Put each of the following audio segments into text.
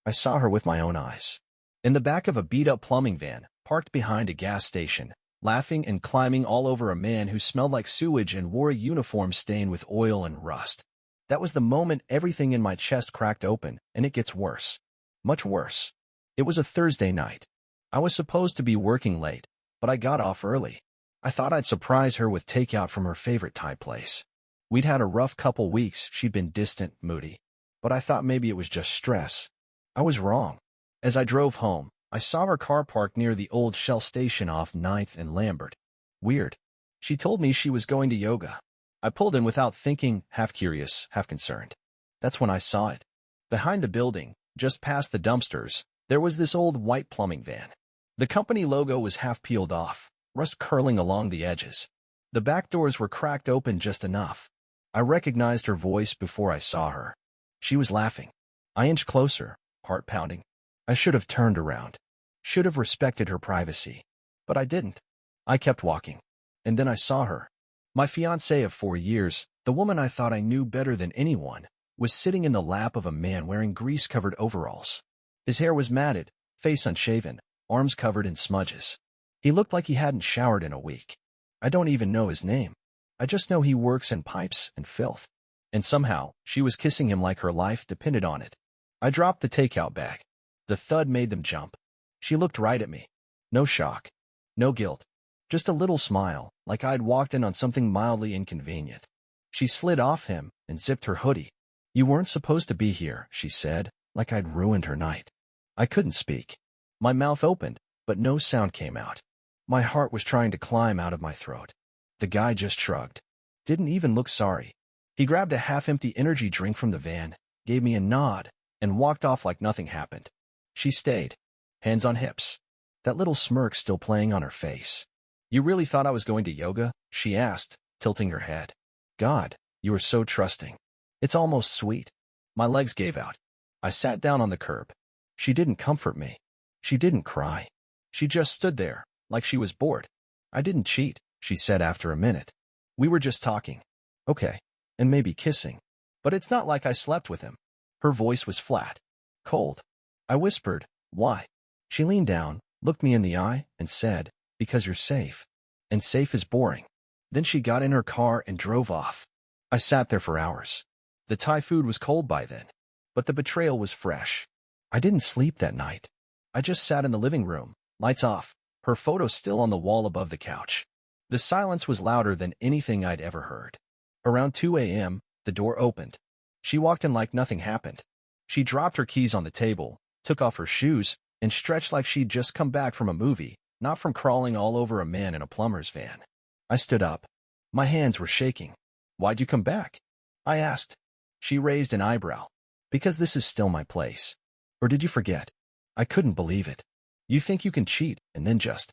I saw her with my own eyes. In the back of a beat-up plumbing van, parked behind a gas station, laughing and climbing all over a man who smelled like sewage and wore a uniform stained with oil and rust. That was the moment everything in my chest cracked open, and it gets worse. Much worse. It was a Thursday night. I was supposed to be working late, but I got off early. I thought I'd surprise her with takeout from her favorite Thai place. We'd had a rough couple weeks, she'd been distant, moody. But I thought maybe it was just stress. I was wrong. As I drove home, I saw her car parked near the old Shell station off 9th and Lambert. Weird. She told me she was going to yoga. I pulled in without thinking, half curious, half concerned. That's when I saw it. Behind the building, just past the dumpsters, there was this old white plumbing van. The company logo was half peeled off, rust curling along the edges. The back doors were cracked open just enough. I recognized her voice before I saw her. She was laughing. I inched closer, heart pounding. I should have turned around. Should have respected her privacy. But I didn't. I kept walking. And then I saw her. My fiancée of 4 years, the woman I thought I knew better than anyone, was sitting in the lap of a man wearing grease-covered overalls. His hair was matted, face unshaven, arms covered in smudges. He looked like he hadn't showered in a week. I don't even know his name. I just know he works in pipes and filth. And somehow, she was kissing him like her life depended on it. I dropped the takeout bag. The thud made them jump. She looked right at me. No shock. No guilt. Just a little smile, like I'd walked in on something mildly inconvenient. She slid off him and zipped her hoodie. "You weren't supposed to be here," she said, like I'd ruined her night. I couldn't speak. My mouth opened, but no sound came out. My heart was trying to climb out of my throat. The guy just shrugged. Didn't even look sorry. He grabbed a half-empty energy drink from the van, gave me a nod, and walked off like nothing happened. She stayed, hands on hips, that little smirk still playing on her face. "You really thought I was going to yoga?" she asked, tilting her head. "God, you are so trusting. It's almost sweet." My legs gave out. I sat down on the curb. She didn't comfort me. She didn't cry. She just stood there, like she was bored. "I didn't cheat," she said after a minute. "We were just talking. Okay, and maybe kissing. But it's not like I slept with him." Her voice was flat, cold. I whispered, "Why?" She leaned down, looked me in the eye, and said, "Because you're safe. And safe is boring." Then she got in her car and drove off. I sat there for hours. The Thai food was cold by then, but the betrayal was fresh. I didn't sleep that night. I just sat in the living room, lights off, her photo still on the wall above the couch. The silence was louder than anything I'd ever heard. Around 2 a.m., the door opened. She walked in like nothing happened. She dropped her keys on the table, took off her shoes, and stretched like she'd just come back from a movie, not from crawling all over a man in a plumber's van. I stood up. My hands were shaking. "Why'd you come back?" I asked. She raised an eyebrow. "Because this is still my place. Or did you forget?" I couldn't believe it. "You think you can cheat and then just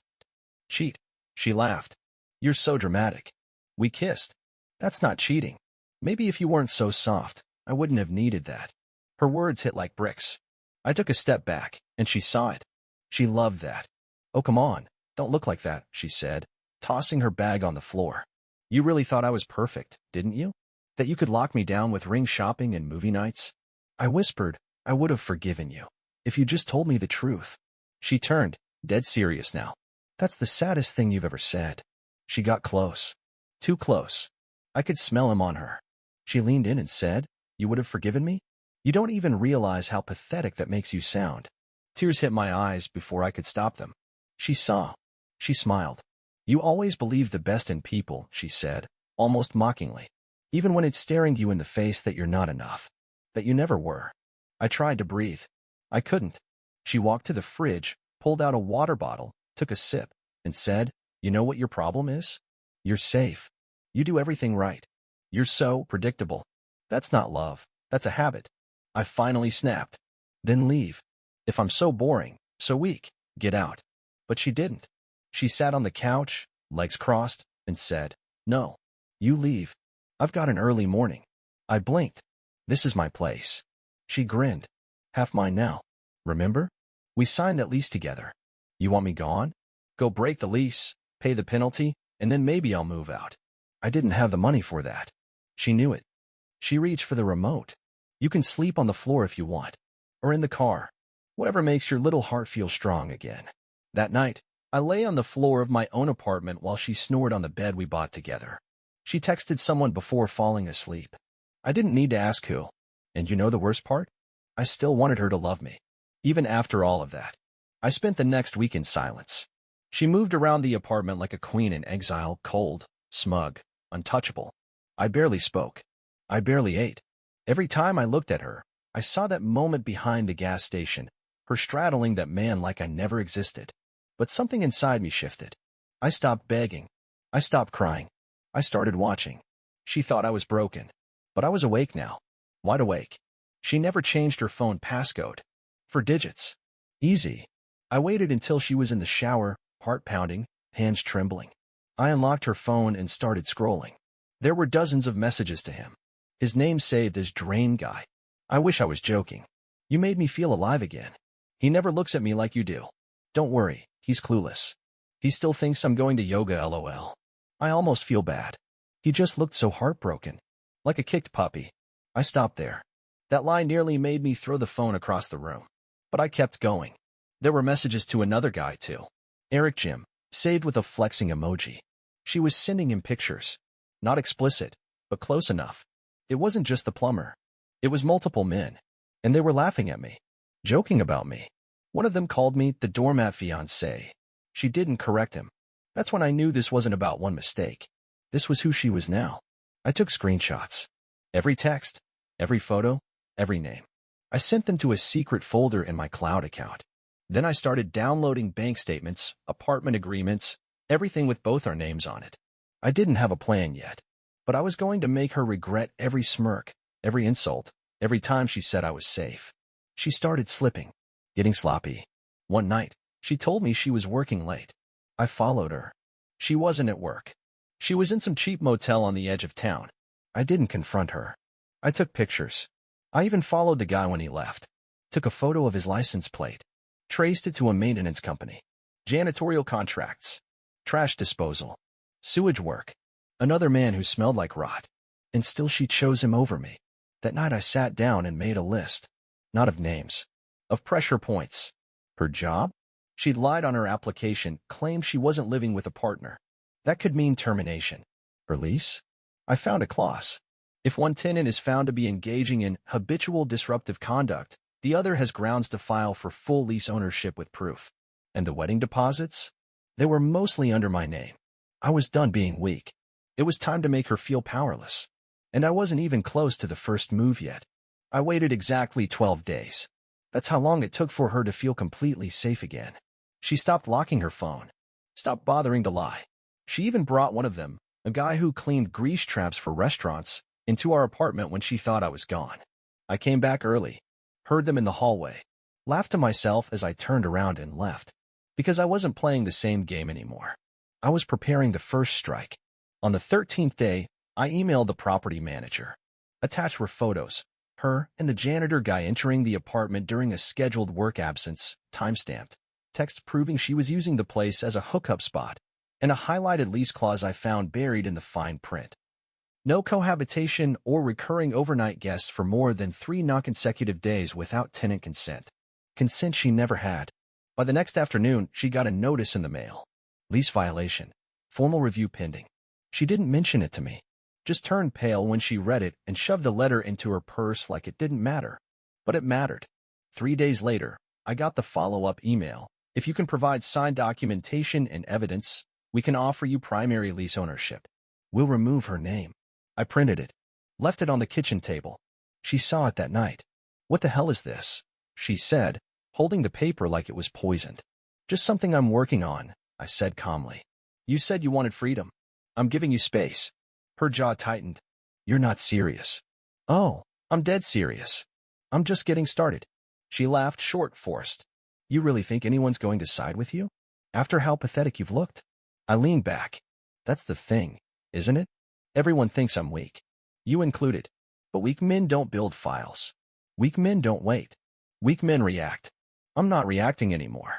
cheat?" She laughed. "You're so dramatic. We kissed. That's not cheating. Maybe if you weren't so soft, I wouldn't have needed that." Her words hit like bricks. I took a step back, and she saw it. She loved that. "Oh, come on, don't look like that," she said, tossing her bag on the floor. "You really thought I was perfect, didn't you? That you could lock me down with ring shopping and movie nights?" I whispered, "I would have forgiven you, if you just told me the truth." She turned, dead serious now. "That's the saddest thing you've ever said." She got close. Too close. I could smell him on her. She leaned in and said, "You would have forgiven me? You don't even realize how pathetic that makes you sound." Tears hit my eyes before I could stop them. She saw. She smiled. "You always believe the best in people," she said, almost mockingly. "Even when it's staring you in the face that you're not enough. That you never were." I tried to breathe. I couldn't. She walked to the fridge, pulled out a water bottle, took a sip, and said, "You know what your problem is? You're safe. You do everything right. You're so predictable. That's not love. That's a habit." I finally snapped. "Then leave. If I'm so boring, so weak, get out." But she didn't. She sat on the couch, legs crossed, and said, "No. You leave. I've got an early morning." I blinked. "This is my place." She grinned. "Half mine now. Remember? We signed that lease together. You want me gone? Go break the lease, pay the penalty, and then maybe I'll move out." I didn't have the money for that. She knew it. She reached for the remote. "You can sleep on the floor if you want. Or in the car. Whatever makes your little heart feel strong again. That night, I lay on the floor of my own apartment while she snored on the bed we bought together. She texted someone before falling asleep. I didn't need to ask who. And you know the worst part? I still wanted her to love me. Even after all of that. I spent the next week in silence. She moved around the apartment like a queen in exile, cold, smug, untouchable. I barely spoke. I barely ate. Every time I looked at her, I saw that moment behind the gas station, her straddling that man like I never existed. But something inside me shifted. I stopped begging. I stopped crying. I started watching. She thought I was broken. But I was awake now. Wide awake. She never changed her phone passcode. For digits. Easy. I waited until she was in the shower, heart pounding, hands trembling. I unlocked her phone and started scrolling. There were dozens of messages to him. His name saved as Drain Guy. I wish I was joking. You made me feel alive again. He never looks at me like you do. Don't worry, he's clueless. He still thinks I'm going to yoga, lol. I almost feel bad. He just looked so heartbroken. Like a kicked puppy. I stopped there. That line nearly made me throw the phone across the room. But I kept going. There were messages to another guy, too. Eric Jim, saved with a flexing emoji. She was sending him pictures. Not explicit, but close enough. It wasn't just the plumber. It was multiple men. And they were laughing at me. Joking about me. One of them called me the doormat fiancé. She didn't correct him. That's when I knew this wasn't about one mistake. This was who she was now. I took screenshots. Every text, every photo, every name. I sent them to a secret folder in my cloud account. Then I started downloading bank statements, apartment agreements, everything with both our names on it. I didn't have a plan yet, but I was going to make her regret every smirk, every insult, every time she said I was safe. She started slipping, getting sloppy. One night, she told me she was working late. I followed her. She wasn't at work. She was in some cheap motel on the edge of town. I didn't confront her. I took pictures. I even followed the guy when he left. Took a photo of his license plate. Traced it to a maintenance company. Janitorial contracts. Trash disposal. Sewage work. Another man who smelled like rot. And still she chose him over me. That night I sat down and made a list. Not of names. Of pressure points. Her job? She'd lied on her application, claimed she wasn't living with a partner. That could mean termination. Her lease? I found a clause. If one tenant is found to be engaging in habitual disruptive conduct, the other has grounds to file for full lease ownership with proof. And the wedding deposits? They were mostly under my name. I was done being weak. It was time to make her feel powerless. And I wasn't even close to the first move yet. I waited exactly 12 days. That's how long it took for her to feel completely safe again. She stopped locking her phone. Stopped bothering to lie. She even brought one of them, a guy who cleaned grease traps for restaurants, into our apartment when she thought I was gone. I came back early, heard them in the hallway, laughed to myself as I turned around and left, because I wasn't playing the same game anymore. I was preparing the first strike. On the 13th day, I emailed the property manager. Attached were photos, her and the janitor guy entering the apartment during a scheduled work absence, timestamped, text proving she was using the place as a hookup spot, and a highlighted lease clause I found buried in the fine print. No cohabitation or recurring overnight guests for more than 3 non-consecutive days without tenant consent. Consent she never had. By the next afternoon, she got a notice in the mail. Lease violation. Formal review pending. She didn't mention it to me. Just turned pale when she read it and shoved the letter into her purse like it didn't matter. But it mattered. 3 days later, I got the follow-up email. If you can provide signed documentation and evidence, we can offer you primary lease ownership. We'll remove her name. I printed it. Left it on the kitchen table. She saw it that night. What the hell is this? She said, holding the paper like it was poisoned. Just something I'm working on, I said calmly. You said you wanted freedom. I'm giving you space. Her jaw tightened. You're not serious. Oh, I'm dead serious. I'm just getting started. She laughed short, forced. You really think anyone's going to side with you? After how pathetic you've looked? I leaned back. That's the thing, isn't it? Everyone thinks I'm weak. You included. But weak men don't build files. Weak men don't wait. Weak men react. I'm not reacting anymore.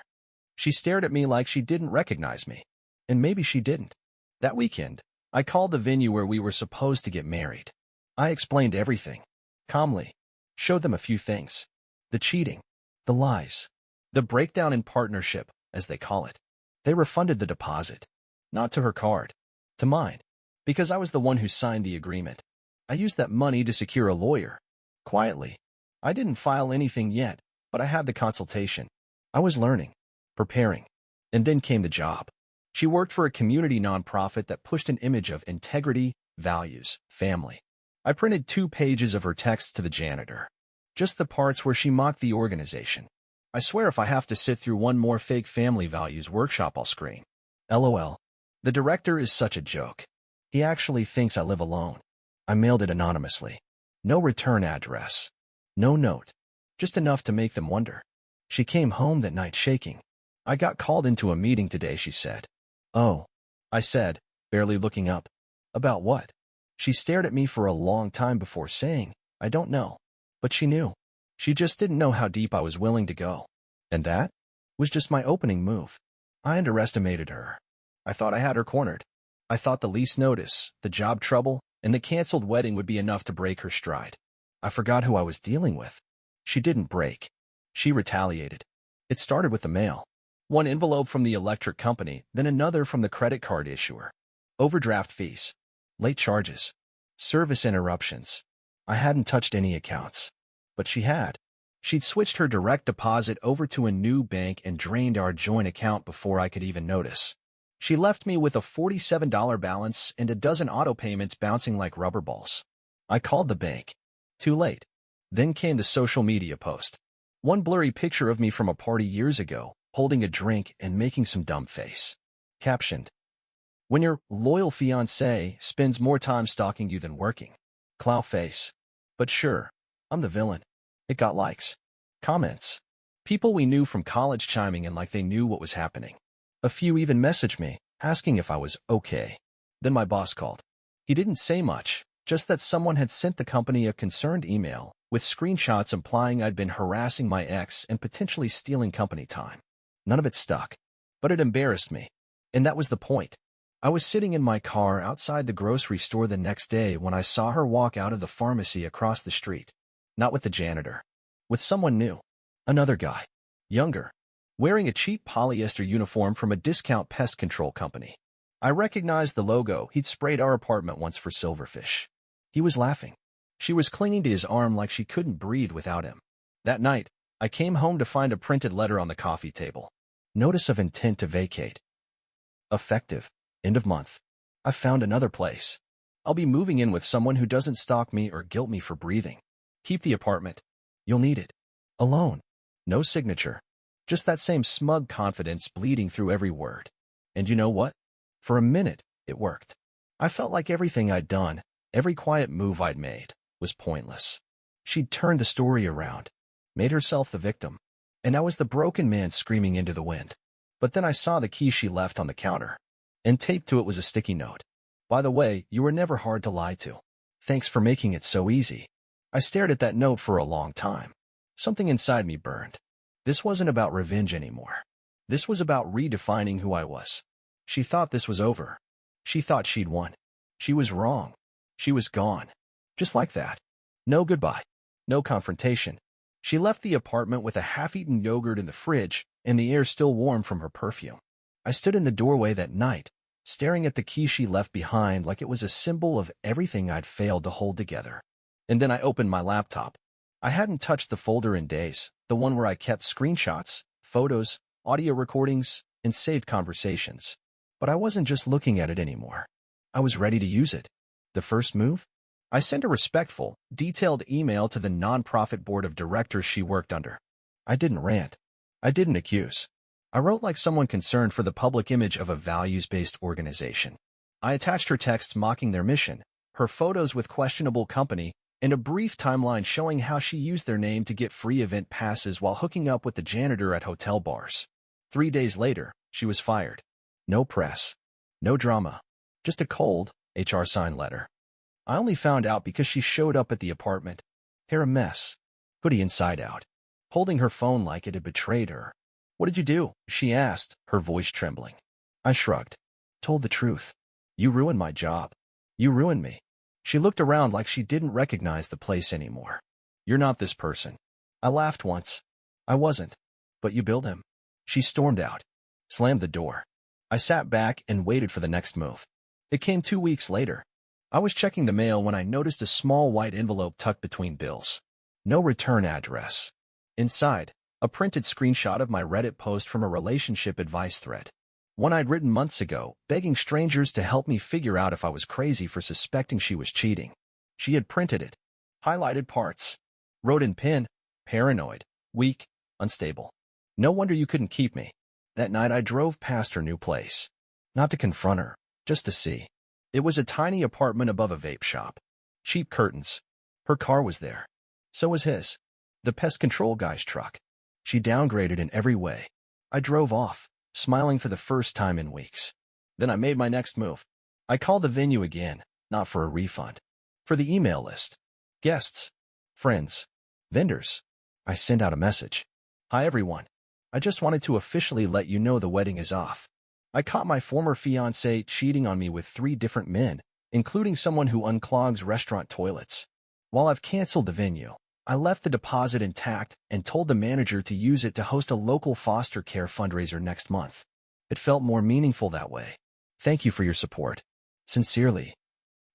She stared at me like she didn't recognize me. And maybe she didn't. That weekend, I called the venue where we were supposed to get married. I explained everything. Calmly. Showed them a few things. The cheating. The lies. The breakdown in partnership, as they call it. They refunded the deposit. Not to her card. To mine. Because I was the one who signed the agreement. I used that money to secure a lawyer. Quietly. I didn't file anything yet, but I had the consultation. I was learning. Preparing. And then came the job. She worked for a community nonprofit that pushed an image of integrity, values, family. I printed 2 pages of her text to the janitor. Just the parts where she mocked the organization. I swear if I have to sit through one more fake family values workshop, I'll scream. LOL. The director is such a joke. He actually thinks I live alone. I mailed it anonymously. No return address. No note. Just enough to make them wonder. She came home that night shaking. I got called into a meeting today, she said. Oh. I said, barely looking up. About what? She stared at me for a long time before saying, I don't know. But she knew. She just didn't know how deep I was willing to go. And that was just my opening move. I underestimated her. I thought I had her cornered. I thought the least notice, the job trouble, and the canceled wedding would be enough to break her stride. I forgot who I was dealing with. She didn't break. She retaliated. It started with the mail. One envelope from the electric company, then another from the credit card issuer. Overdraft fees. Late charges. Service interruptions. I hadn't touched any accounts. But she had. She'd switched her direct deposit over to a new bank and drained our joint account before I could even notice. She left me with a $47 balance and a dozen auto payments bouncing like rubber balls. I called the bank. Too late. Then came the social media post. One blurry picture of me from a party years ago, holding a drink and making some dumb face. Captioned. When your loyal fiancé spends more time stalking you than working. Clown face. But sure, I'm the villain. It got likes. Comments. People we knew from college chiming in like they knew what was happening. A few even messaged me, asking if I was okay. Then my boss called. He didn't say much, just that someone had sent the company a concerned email with screenshots implying I'd been harassing my ex and potentially stealing company time. None of it stuck. But it embarrassed me. And that was the point. I was sitting in my car outside the grocery store the next day when I saw her walk out of the pharmacy across the street. Not with the janitor. With someone new. Another guy. Younger. Wearing a cheap polyester uniform from a discount pest control company. I recognized the logo. He'd sprayed our apartment once for silverfish. He was laughing. She was clinging to his arm like she couldn't breathe without him. That night, I came home to find a printed letter on the coffee table. Notice of intent to vacate. Effective. End of month. I've found another place. I'll be moving in with someone who doesn't stalk me or guilt me for breathing. Keep the apartment. You'll need it. Alone. No signature. Just that same smug confidence bleeding through every word. And you know what? For a minute, it worked. I felt like everything I'd done, every quiet move I'd made, was pointless. She'd turned the story around, made herself the victim, and I was the broken man screaming into the wind. But then I saw the key she left on the counter, and taped to it was a sticky note. By the way, you were never hard to lie to. Thanks for making it so easy. I stared at that note for a long time. Something inside me burned. This wasn't about revenge anymore. This was about redefining who I was. She thought this was over. She thought she'd won. She was wrong. She was gone. Just like that. No goodbye. No confrontation. She left the apartment with a half-eaten yogurt in the fridge and the air still warm from her perfume. I stood in the doorway that night, staring at the key she left behind like it was a symbol of everything I'd failed to hold together. And then I opened my laptop. I hadn't touched the folder in days, the one where I kept screenshots, photos, audio recordings, and saved conversations. But I wasn't just looking at it anymore. I was ready to use it. The first move? I sent a respectful, detailed email to the nonprofit board of directors she worked under. I didn't rant. I didn't accuse. I wrote like someone concerned for the public image of a values-based organization. I attached her texts mocking their mission, her photos with questionable company, and a brief timeline showing how she used their name to get free event passes while hooking up with the janitor at hotel bars. 3 days later, she was fired. No press. No drama. Just a cold, HR sign letter. I only found out because she showed up at the apartment. Hair a mess. Hoodie inside out. Holding her phone like it had betrayed her. What did you do? She asked, her voice trembling. I shrugged. Told the truth. You ruined my job. You ruined me. She looked around like she didn't recognize the place anymore. You're not this person. I laughed once. I wasn't. But you billed him. She stormed out, slammed the door. I sat back and waited for the next move. It came 2 weeks later. I was checking the mail when I noticed a small white envelope tucked between bills. No return address. Inside, a printed screenshot of my Reddit post from a relationship advice thread. One I'd written months ago, begging strangers to help me figure out if I was crazy for suspecting she was cheating. She had printed it, highlighted parts, wrote in pen, paranoid, weak, unstable. No wonder you couldn't keep me. That night I drove past her new place. Not to confront her, just to see. It was a tiny apartment above a vape shop. Cheap curtains. Her car was there. So was his. The pest control guy's truck. She downgraded in every way. I drove off, smiling for the first time in weeks. Then I made my next move. I called the venue again, not for a refund. For the email list. Guests. Friends. Vendors. I sent out a message. Hi everyone. I just wanted to officially let you know the wedding is off. I caught my former fiancé cheating on me with 3 different men, including someone who unclogs restaurant toilets. While I've canceled the venue, I left the deposit intact and told the manager to use it to host a local foster care fundraiser next month. It felt more meaningful that way. Thank you for your support. Sincerely.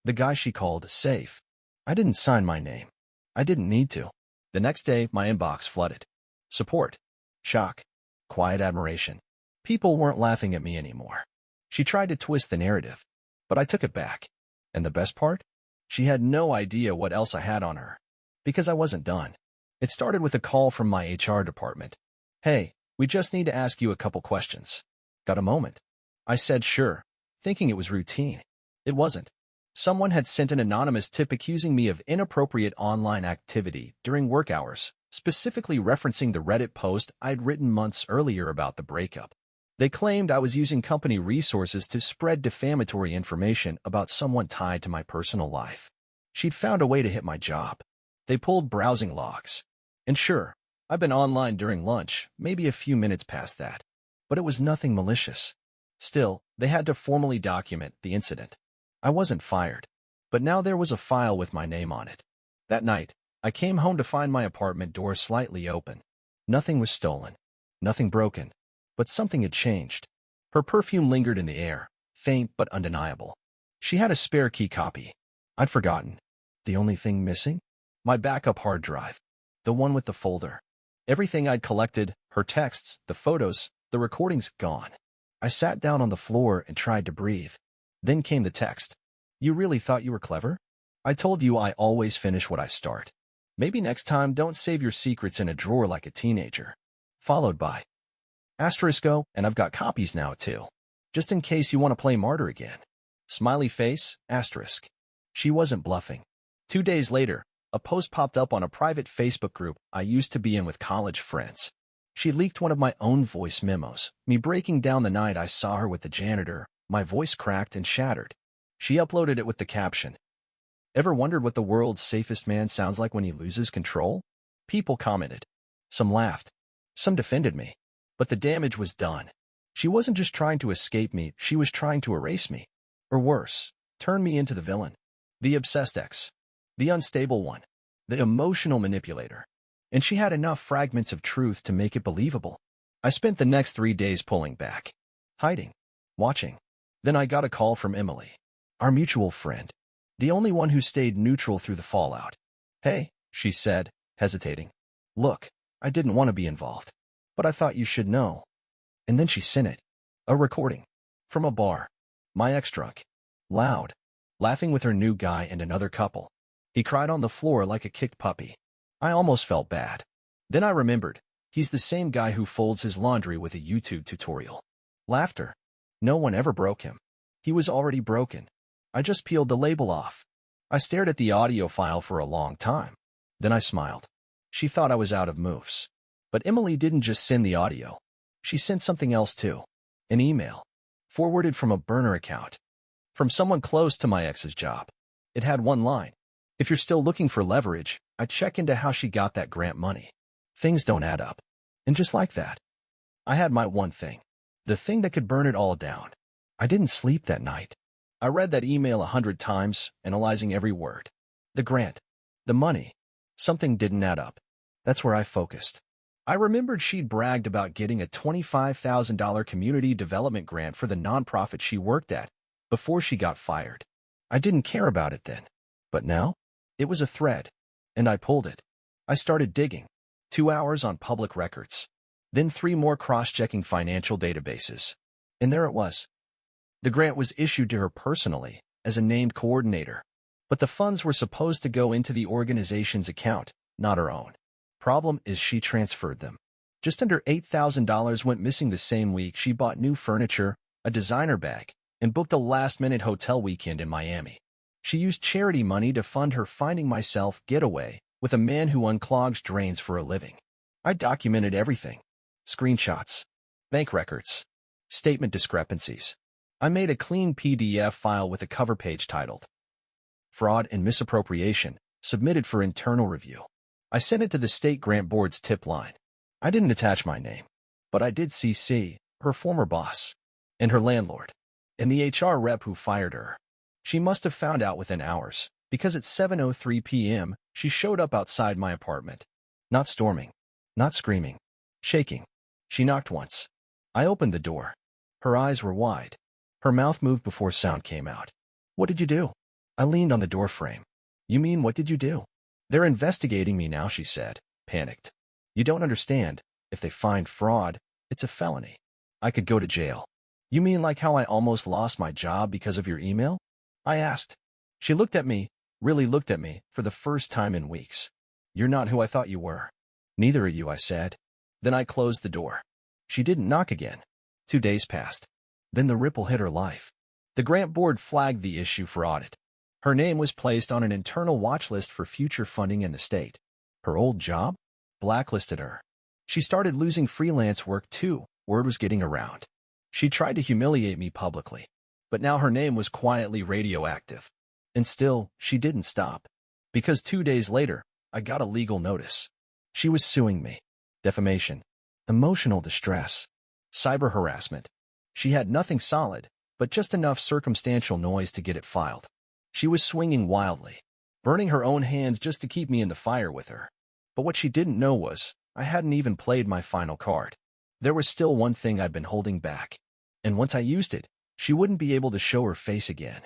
The guy she called safe. I didn't sign my name. I didn't need to. The next day, my inbox flooded. Support. Shock. Quiet admiration. People weren't laughing at me anymore. She tried to twist the narrative, but I took it back. And the best part? She had no idea what else I had on her. Because I wasn't done. It started with a call from my HR department. Hey, we just need to ask you a couple questions. Got a moment? I said sure, thinking it was routine. It wasn't. Someone had sent an anonymous tip accusing me of inappropriate online activity during work hours, specifically referencing the Reddit post I'd written months earlier about the breakup. They claimed I was using company resources to spread defamatory information about someone tied to my personal life. She'd found a way to hit my job. They pulled browsing logs. And sure, I've been online during lunch, maybe a few minutes past that. But it was nothing malicious. Still, they had to formally document the incident. I wasn't fired, but now there was a file with my name on it. That night, I came home to find my apartment door slightly open. Nothing was stolen. Nothing broken. But something had changed. Her perfume lingered in the air, faint but undeniable. She had a spare key copy. I'd forgotten. The only thing missing? My backup hard drive. The one with the folder. Everything I'd collected, her texts, the photos, the recordings, gone. I sat down on the floor and tried to breathe. Then came the text. You really thought you were clever? I told you I always finish what I start. Maybe next time don't save your secrets in a drawer like a teenager. Followed by asterisko, and I've got copies now too. Just in case you want to play martyr again. Smiley face, asterisk. She wasn't bluffing. 2 days later, a post popped up on a private Facebook group I used to be in with college friends. She leaked one of my own voice memos, me breaking down the night I saw her with the janitor. My voice cracked and shattered. She uploaded it with the caption, "Ever wondered what the world's safest man sounds like when he loses control?" People commented. Some laughed. Some defended me. But the damage was done. She wasn't just trying to escape me, she was trying to erase me. Or worse, turn me into the villain. The obsessed ex. The unstable one. The emotional manipulator. And she had enough fragments of truth to make it believable. I spent the next 3 days pulling back. Hiding. Watching. Then I got a call from Emily. Our mutual friend. The only one who stayed neutral through the fallout. Hey, she said, hesitating. Look, I didn't want to be involved. But I thought you should know. And then she sent it. A recording. From a bar. My ex drunk. Loud. Laughing with her new guy and another couple. He cried on the floor like a kicked puppy. I almost felt bad. Then I remembered. He's the same guy who folds his laundry with a YouTube tutorial. Laughter. No one ever broke him. He was already broken. I just peeled the label off. I stared at the audio file for a long time. Then I smiled. She thought I was out of moves. But Emily didn't just send the audio. She sent something else too. An email. Forwarded from a burner account. From someone close to my ex's job. It had one line. If you're still looking for leverage, I'd check into how she got that grant money. Things don't add up. And just like that, I had my one thing. The thing that could burn it all down. I didn't sleep that night. I read that email 100 times, analyzing every word. The grant. The money. Something didn't add up. That's where I focused. I remembered she'd bragged about getting a $25,000 community development grant for the nonprofit she worked at before she got fired. I didn't care about it then. But now? It was a thread, and I pulled it. I started digging. 2 hours on public records. Then 3 more cross-checking financial databases. And there it was. The grant was issued to her personally, as a named coordinator. But the funds were supposed to go into the organization's account, not her own. Problem is she transferred them. Just under $8,000 went missing the same week she bought new furniture, a designer bag, and booked a last-minute hotel weekend in Miami. She used charity money to fund her finding myself getaway with a man who unclogs drains for a living. I documented everything. Screenshots, bank records, statement discrepancies. I made a clean PDF file with a cover page titled Fraud and Misappropriation, submitted for internal review. I sent it to the state grant board's tip line. I didn't attach my name, but I did CC her former boss and her landlord and the HR rep who fired her. She must have found out within hours, because at 7:03 p.m., she showed up outside my apartment. Not storming, not screaming, shaking. She knocked once. I opened the door. Her eyes were wide. Her mouth moved before sound came out. What did you do? I leaned on the doorframe. You mean, what did you do? They're investigating me now, she said, panicked. You don't understand. If they find fraud, it's a felony. I could go to jail. You mean like how I almost lost my job because of your email? I asked. She looked at me, really looked at me, for the first time in weeks. You're not who I thought you were. Neither are you, I said. Then I closed the door. She didn't knock again. 2 days passed. Then the ripple hit her life. The grant board flagged the issue for audit. Her name was placed on an internal watch list for future funding in the state. Her old job? Blacklisted her. She started losing freelance work too. Word was getting around. She tried to humiliate me publicly. But now her name was quietly radioactive. And still, she didn't stop. Because 2 days later, I got a legal notice. She was suing me. Defamation. Emotional distress. Cyber harassment. She had nothing solid, but just enough circumstantial noise to get it filed. She was swinging wildly, burning her own hands just to keep me in the fire with her. But what she didn't know was, I hadn't even played my final card. There was still one thing I'd been holding back. And once I used it, she wouldn't be able to show her face again.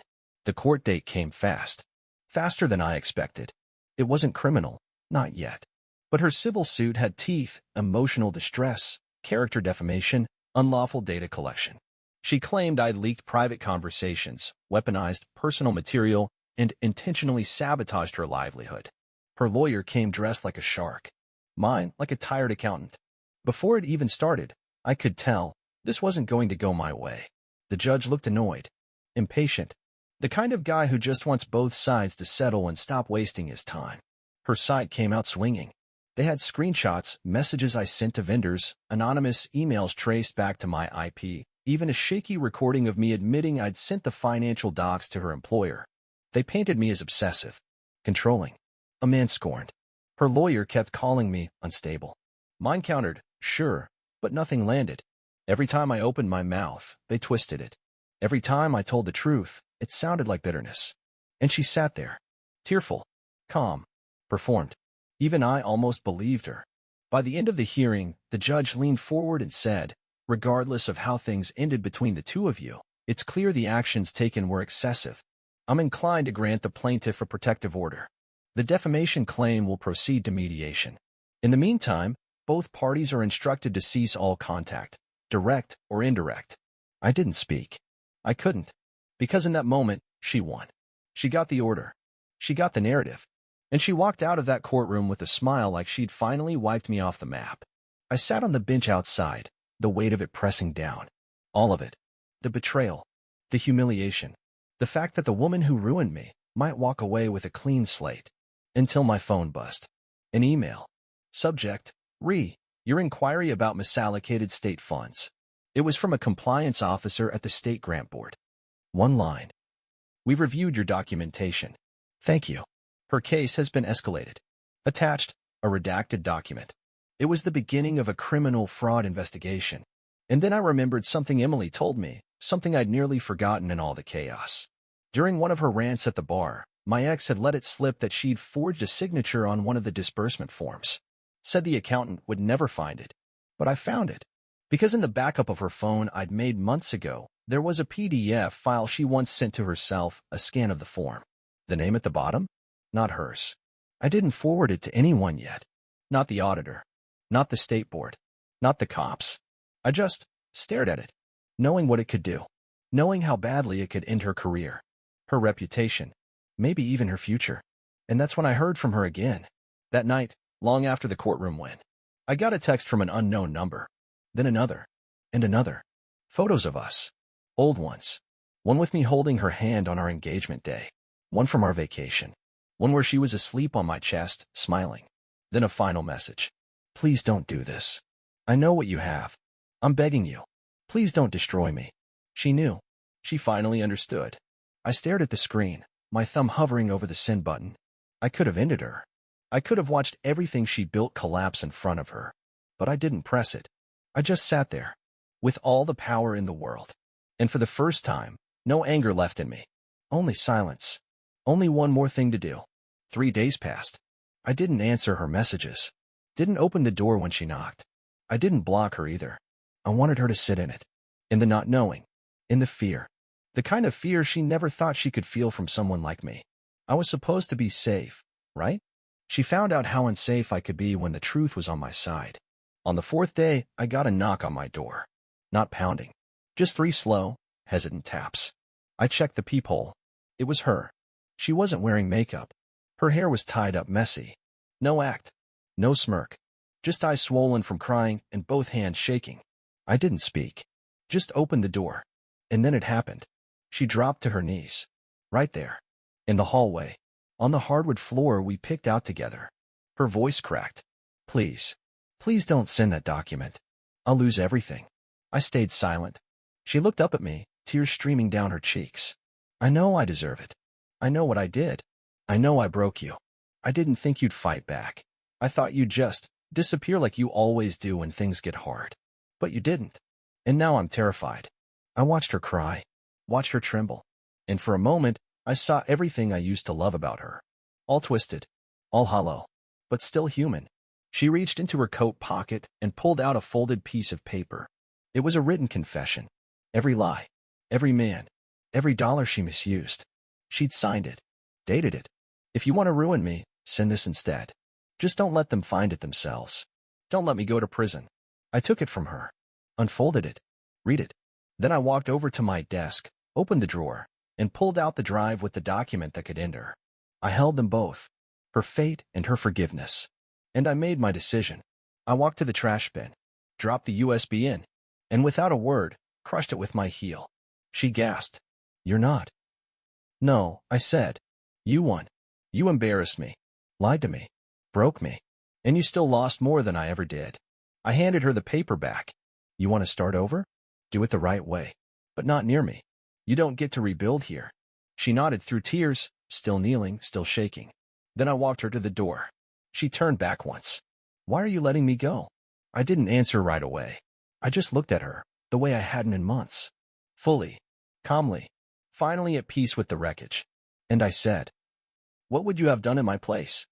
The court date came fast. Faster than I expected. It wasn't criminal, not yet. But her civil suit had teeth: emotional distress, character defamation, unlawful data collection. She claimed I'd leaked private conversations, weaponized personal material, and intentionally sabotaged her livelihood. Her lawyer came dressed like a shark. Mine like a tired accountant. Before it even started, I could tell this wasn't going to go my way. The judge looked annoyed, impatient, the kind of guy who just wants both sides to settle and stop wasting his time. Her side came out swinging. They had screenshots, messages I sent to vendors, anonymous emails traced back to my IP, even a shaky recording of me admitting I'd sent the financial docs to her employer. They painted me as obsessive, controlling, a man scorned. Her lawyer kept calling me unstable. Mine countered, sure, but nothing landed. Every time I opened my mouth, they twisted it. Every time I told the truth, it sounded like bitterness. And she sat there, tearful, calm, performed. Even I almost believed her. By the end of the hearing, the judge leaned forward and said, regardless of how things ended between the two of you, it's clear the actions taken were excessive. I'm inclined to grant the plaintiff a protective order. The defamation claim will proceed to mediation. In the meantime, both parties are instructed to cease all contact, direct or indirect. I didn't speak. I couldn't. Because in that moment, she won. She got the order. She got the narrative. And she walked out of that courtroom with a smile like she'd finally wiped me off the map. I sat on the bench outside, the weight of it pressing down. All of it. The betrayal. The humiliation. The fact that the woman who ruined me might walk away with a clean slate. Until my phone buzzed. An email. Subject: your inquiry about misallocated state funds. It was from a compliance officer at the state grant board. One line. We've reviewed your documentation. Thank you. Her case has been escalated. Attached, a redacted document. It was the beginning of a criminal fraud investigation. And then I remembered something Emily told me, something I'd nearly forgotten in all the chaos. During one of her rants at the bar, my ex had let it slip that she'd forged a signature on one of the disbursement forms. Said the accountant would never find it. But I found it. Because in the backup of her phone I'd made months ago, there was a PDF file she once sent to herself, a scan of the form. The name at the bottom? Not hers. I didn't forward it to anyone yet. Not the auditor. Not the state board. Not the cops. I just stared at it, knowing what it could do. Knowing how badly it could end her career, her reputation, maybe even her future. And that's when I heard from her again. That night, long after the courtroom went. I got a text from an unknown number. Then another. And another. Photos of us. Old ones. One with me holding her hand on our engagement day. One from our vacation. One where she was asleep on my chest, smiling. Then a final message. Please don't do this. I know what you have. I'm begging you. Please don't destroy me. She knew. She finally understood. I stared at the screen, my thumb hovering over the send button. I could have ended her. I could have watched everything she built collapse in front of her. But I didn't press it. I just sat there, with all the power in the world. And for the first time, no anger left in me. Only silence. Only one more thing to do. 3 days passed. I didn't answer her messages. Didn't open the door when she knocked. I didn't block her either. I wanted her to sit in it. In the not knowing. In the fear. The kind of fear she never thought she could feel from someone like me. I was supposed to be safe, right? She found out how unsafe I could be when the truth was on my side. On the 4th day, I got a knock on my door. Not pounding. Just 3 slow, hesitant taps. I checked the peephole. It was her. She wasn't wearing makeup. Her hair was tied up messy. No act. No smirk. Just eyes swollen from crying and both hands shaking. I didn't speak. Just opened the door. And then it happened. She dropped to her knees. Right there. In the hallway. On the hardwood floor we picked out together. Her voice cracked. Please. Please don't send that document. I'll lose everything. I stayed silent. She looked up at me, tears streaming down her cheeks. I know I deserve it. I know what I did. I know I broke you. I didn't think you'd fight back. I thought you'd just disappear like you always do when things get hard. But you didn't. And now I'm terrified. I watched her cry, watched her tremble, and for a moment, I saw everything I used to love about her. All twisted, all hollow, but still human. She reached into her coat pocket and pulled out a folded piece of paper. It was a written confession. Every lie, every man, every dollar she misused. She'd signed it, dated it. If you want to ruin me, send this instead. Just don't let them find it themselves. Don't let me go to prison. I took it from her, unfolded it, read it. Then I walked over to my desk, opened the drawer, and pulled out the drive with the document that could end her. I held them both, her fate and her forgiveness. And I made my decision. I walked to the trash bin, dropped the USB in, and without a word, crushed it with my heel. She gasped. You're not. No, I said. You won. You embarrassed me, lied to me, broke me, and you still lost more than I ever did. I handed her the paper back. You want to start over? Do it the right way, but not near me. You don't get to rebuild here. She nodded through tears, still kneeling, still shaking. Then I walked her to the door. She turned back once. Why are you letting me go? I didn't answer right away. I just looked at her, the way I hadn't in months. Fully, calmly, finally at peace with the wreckage. And I said, what would you have done in my place?